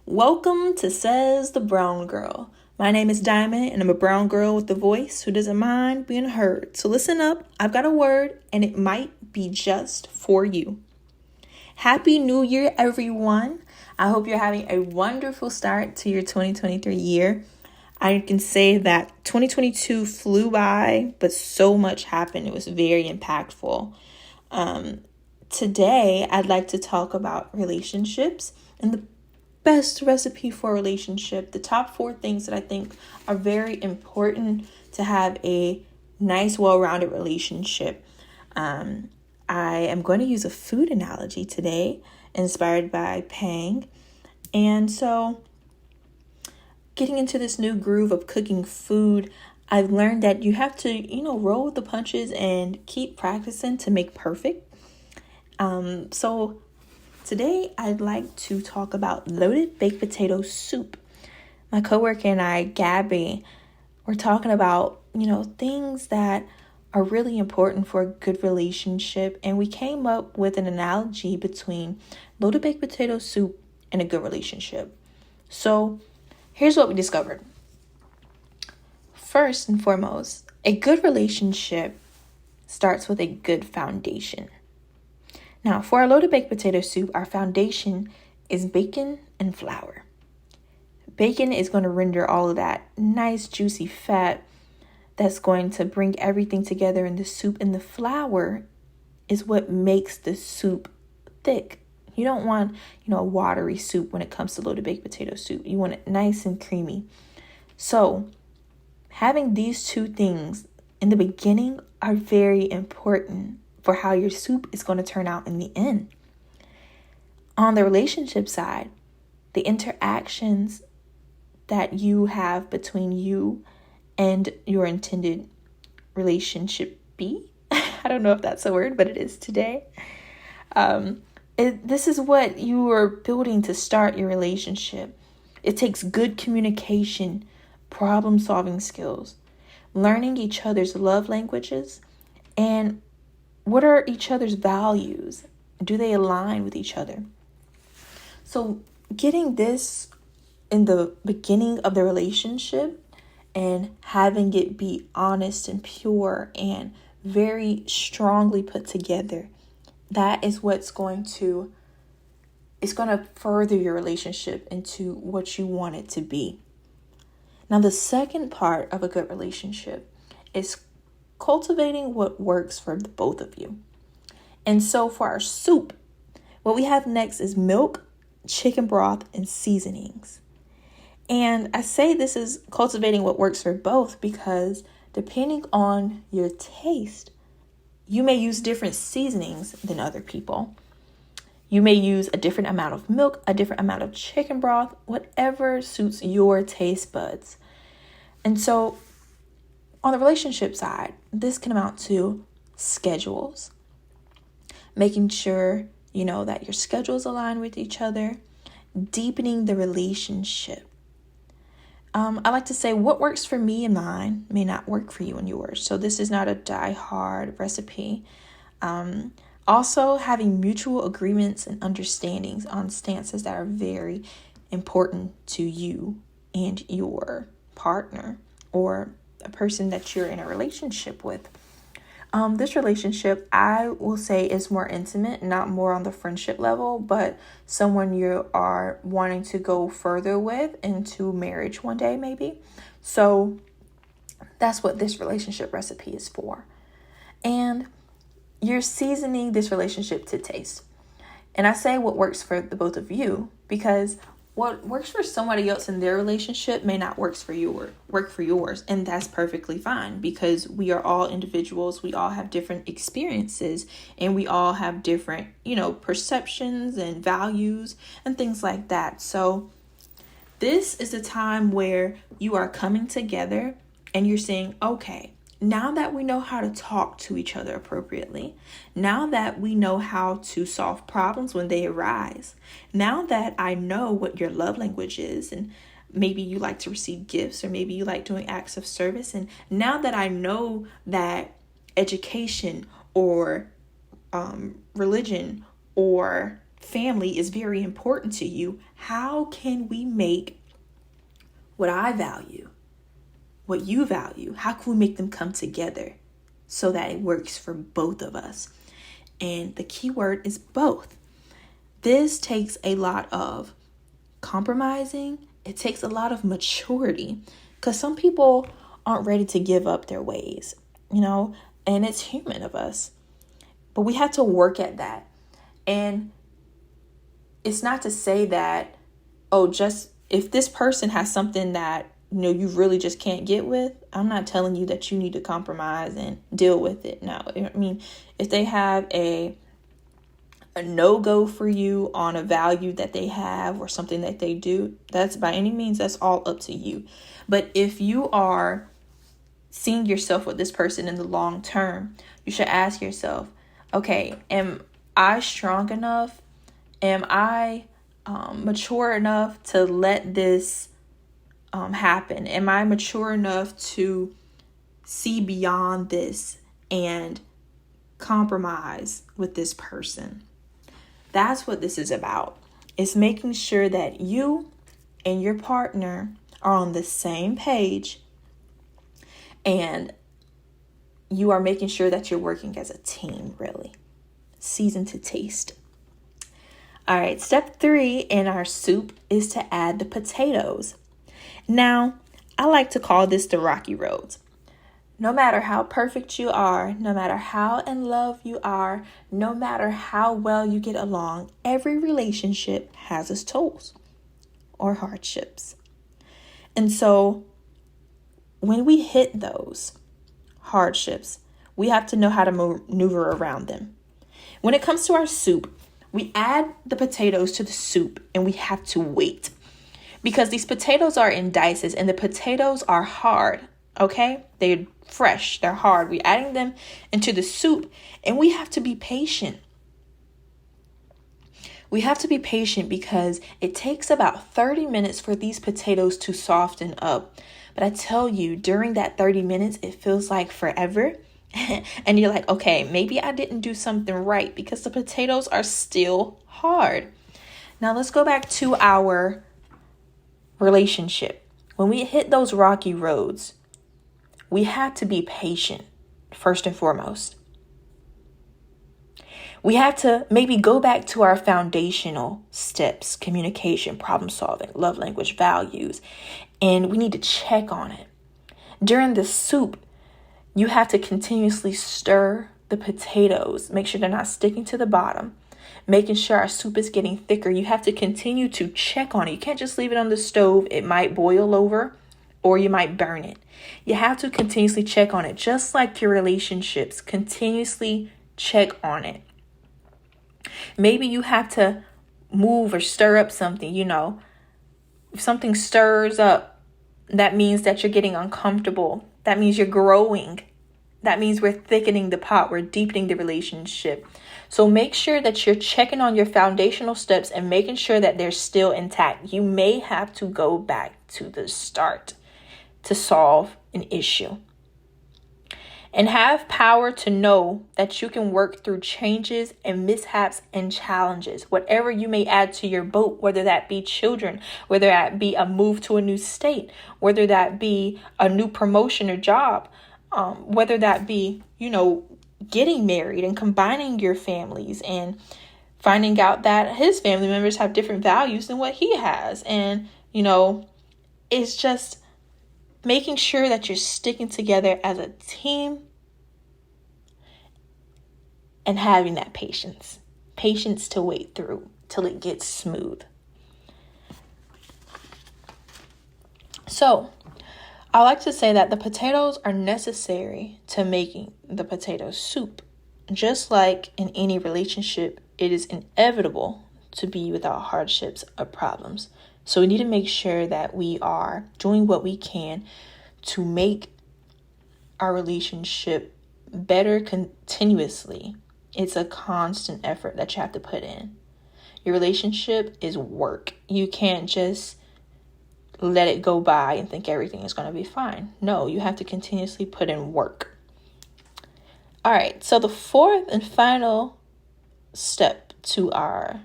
Welcome to Says the Brown Girl. My name is Diamond, and I'm a brown girl with a voice who doesn't mind being heard. So listen up, I've got a word, and it might be just for you. Happy New Year, everyone. I hope you're having a wonderful start to your 2023 year. I can say that 2022 flew by, but so much happened. It was very impactful. Today, I'd like to talk about relationships and the best recipe for a relationship, the top 4 things that I think are very important to have a nice, well-rounded relationship. I am going to use a food analogy today, inspired by Pang. And so, getting into this new groove of cooking food, I've learned that you have to, roll with the punches and keep practicing to make perfect. So today I'd like to talk about loaded baked potato soup. My coworker and I, Gabby, we're talking about, things that are really important for a good relationship. And we came up with an analogy between loaded baked potato soup and a good relationship. So here's what we discovered. First and foremost, a good relationship starts with a good foundation. Now, for our loaded baked potato soup, our foundation is bacon and flour. Bacon is going to render all of that nice, juicy fat that's going to bring everything together in the soup. And the flour is what makes the soup thick. You don't want, a watery soup when it comes to loaded baked potato soup. You want it nice and creamy. So, having these 2 things in the beginning are very important for how your soup is going to turn out in the end. On the relationship side, the interactions that you have between you and your intended relationship be, I don't know if that's a word, but it is today. This is what you are building to start your relationship. It takes good communication, problem-solving skills, learning each other's love languages, and what are each other's values? Do they align with each other? So getting this in the beginning of the relationship and having it be honest and pure and very strongly put together, that is what's going to further your relationship into what you want it to be. Now, the second part of a good relationship is cultivating what works for the both of you. And so for our soup, what we have next is milk, chicken broth, and seasonings. And I say this is cultivating what works for both because depending on your taste, you may use different seasonings than other people. You may use a different amount of milk, a different amount of chicken broth, whatever suits your taste buds. And so on the relationship side, this can amount to schedules, making sure, that your schedules align with each other, deepening the relationship. I like to say what works for me and mine may not work for you and yours. So this is not a die-hard recipe. Also, having mutual agreements and understandings on stances that are very important to you and your partner or a person that you're in a relationship with. This relationship, I will say, is more intimate, not more on the friendship level, but someone you are wanting to go further with into marriage one day, maybe. So that's what this relationship recipe is for. And you're seasoning this relationship to taste. And I say what works for the both of you because what works for somebody else in their relationship may not work for yours. And that's perfectly fine because we are all individuals. We all have different experiences and we all have different, perceptions and values and things like that. So this is a time where you are coming together and you're saying, okay, now that we know how to talk to each other appropriately, now that we know how to solve problems when they arise, now that I know what your love language is, and maybe you like to receive gifts, or maybe you like doing acts of service, and now that I know that education or religion or family is very important to you. How can we make what I value, what you value, how can we make them come together so that it works for both of us? And the key word is both. This takes a lot of compromising. It takes a lot of maturity, because some people aren't ready to give up their ways, and it's human of us. But we have to work at that. And it's not to say that, just if this person has something that, you really just can't get with, I'm not telling you that you need to compromise and deal with it. No, I mean, if they have a no-go for you on a value that they have or something that they do, that's by any means, that's all up to you. But if you are seeing yourself with this person in the long term, you should ask yourself, okay, am I strong enough? Am I mature enough to let this happen? Am I mature enough to see beyond this and compromise with this person? That's what this is about. It's making sure that you and your partner are on the same page, and you are making sure that you're working as a team, really. Season to taste. All right, step 3 in our soup is to add the potatoes. Now, I like to call this the rocky roads. No matter how perfect you are, no matter how in love you are, no matter how well you get along, every relationship has its tolls or hardships. And so when we hit those hardships, we have to know how to maneuver around them. When it comes to our soup, we add the potatoes to the soup and we have to wait, because these potatoes are in dices and the potatoes are hard. Okay, they're fresh, they're hard. We're adding them into the soup and we have to be patient. We have to be patient because it takes about 30 minutes for these potatoes to soften up. But I tell you, during that 30 minutes, it feels like forever. And you're like, okay, maybe I didn't do something right because the potatoes are still hard. Now let's go back to our relationship. When we hit those rocky roads, we have to be patient, first and foremost. We have to maybe go back to our foundational steps: communication, problem solving, love language, values, and we need to check on it. During the soup, you have to continuously stir the potatoes, make sure they're not sticking to the bottom, making sure our soup is getting thicker. You have to continue to check on it. You can't just leave it on the stove. It might boil over or you might burn it. You have to continuously check on it, just like your relationships. Continuously check on it. Maybe you have to move or stir up something, If something stirs up, that means that you're getting uncomfortable. That means you're growing. That means we're thickening the pot. We're deepening the relationship. So make sure that you're checking on your foundational steps and making sure that they're still intact. You may have to go back to the start to solve an issue. And have power to know that you can work through changes and mishaps and challenges. Whatever you may add to your boat, whether that be children, whether that be a move to a new state, whether that be a new promotion or job, whether that be, getting married and combining your families and finding out that his family members have different values than what he has. And, it's just making sure that you're sticking together as a team and having that patience to wait through till it gets smooth. So I like to say that the potatoes are necessary to making the potato soup. Just like in any relationship, it is inevitable to be without hardships or problems. So we need to make sure that we are doing what we can to make our relationship better continuously. It's a constant effort that you have to put in. Your relationship is work. You can't just let it go by and think everything is going to be fine. No, you have to continuously put in work. All right, so the fourth and final step to our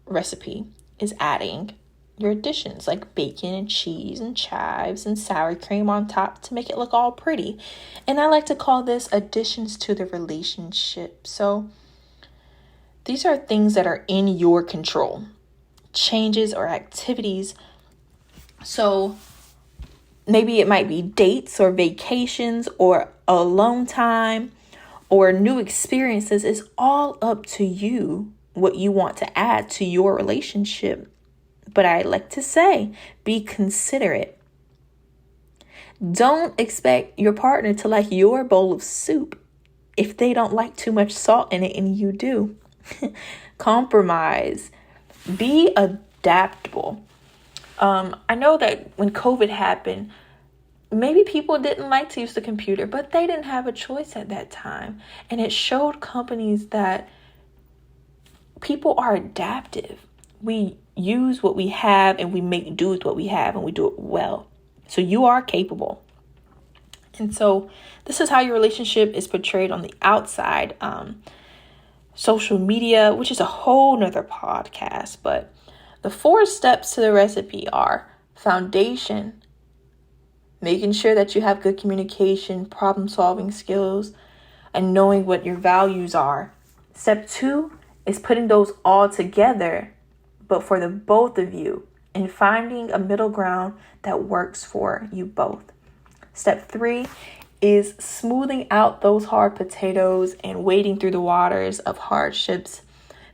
recipe is adding your additions like bacon and cheese and chives and sour cream on top to make it look all pretty. And I like to call this additions to the relationship. So these are things that are in your control, changes or activities. So maybe it might be dates or vacations or alone time or new experiences. It's all up to you what you want to add to your relationship. But I like to say, be considerate. Don't expect your partner to like your bowl of soup if they don't like too much salt in it and you do. Compromise. Be adaptable. I know that when COVID happened, maybe people didn't like to use the computer, but they didn't have a choice at that time. And it showed companies that people are adaptive. We use what we have and we make do with what we have and we do it well. So you are capable. And so this is how your relationship is portrayed on the outside. Social media, which is a whole nother podcast, but the 4 steps to the recipe are foundation, making sure that you have good communication, problem solving skills, and knowing what your values are. Step 2 is putting those all together, but for the both of you, and finding a middle ground that works for you both. Step 3 is smoothing out those hard potatoes and wading through the waters of hardships,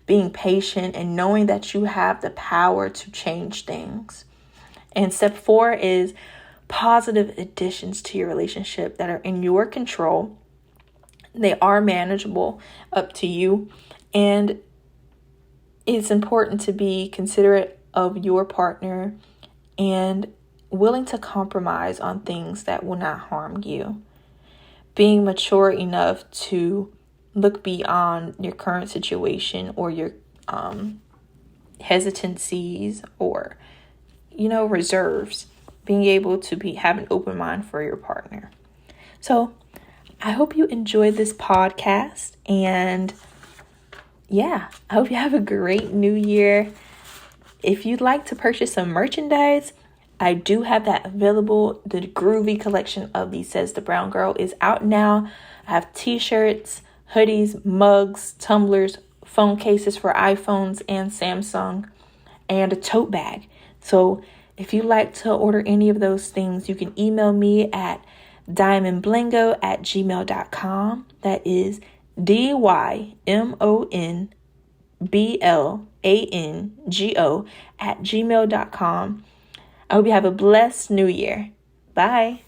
being patient and knowing that you have the power to change things. And step 4 is positive additions to your relationship that are in your control. They are manageable, up to you. And it's important to be considerate of your partner and willing to compromise on things that will not harm you. Being mature enough to look beyond your current situation or your hesitancies or, reserves. Being able to have an open mind for your partner. So I hope you enjoyed this podcast, and I hope you have a great new year. If you'd like to purchase some merchandise, I do have that available. The Groovy collection of the Says the Brown Girl is out now. I have t-shirts, hoodies, mugs, tumblers, phone cases for iPhones and Samsung, and a tote bag. So if you'd like to order any of those things, you can email me at diamondblingo@gmail.com. That is DYMONBLANGO@gmail.com. I hope you have a blessed new year. Bye.